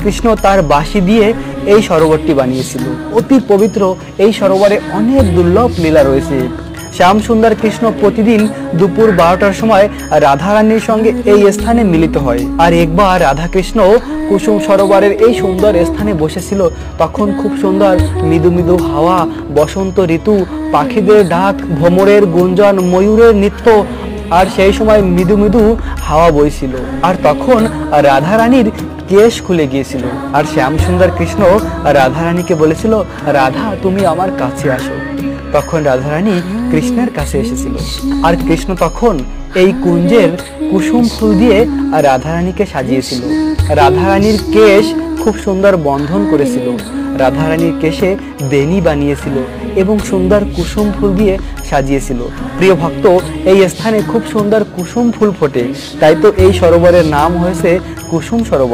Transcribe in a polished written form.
কৃষ্ণ তার বাঁশি দিয়ে এই সরোবরটি বানিয়েছিল। অতি পবিত্র এই সরোবরে অনেক দুর্লভ লীলা রয়েছে। শ্যাম সুন্দর কৃষ্ণ প্রতিদিন দুপুর 12টার সময় রাধারানীর সঙ্গে এই স্থানে মিলিত হয়। আর একবার রাধা কৃষ্ণ কুসুম সরোবরের এই সুন্দর স্থানে বসেছিল। তখন খুব সুন্দর মৃদু মৃদু হাওয়া, বসন্ত ঋতু, পাখিদের ডাক, ভ্রমরের গুঞ্জন, ময়ূরের নৃত্য, আর সেই সময় মৃদু মৃদু হাওয়া বইছিল। আর তখন রাধারানীর কেশ খুলে গিয়েছিল। আর শ্যাম সুন্দর কৃষ্ণ রাধারানীকে বলেছিল, রাধা তুমি আমার কাছে আসো। তখন রাধারানী কৃষ্ণের কাছে এসেছিল। আর কৃষ্ণ তখন এই কুঞ্জের কুসুম ফুল দিয়ে রাধারানীকে সাজিয়েছিল। রাধারানীর কেশ খুব সুন্দর বন্ধন করেছিল। রাধারানীর কেশে বেনি বানিয়েছিল এবং সুন্দর কুসুম ফুল দিয়ে সাজিয়েছিল। প্রিয় ভক্ত, এই স্থানে খুব সুন্দর কুসুম ফুল ফোটে, তাই তো এই সরোবরের নাম হয়েছে কুসুম সরোবর।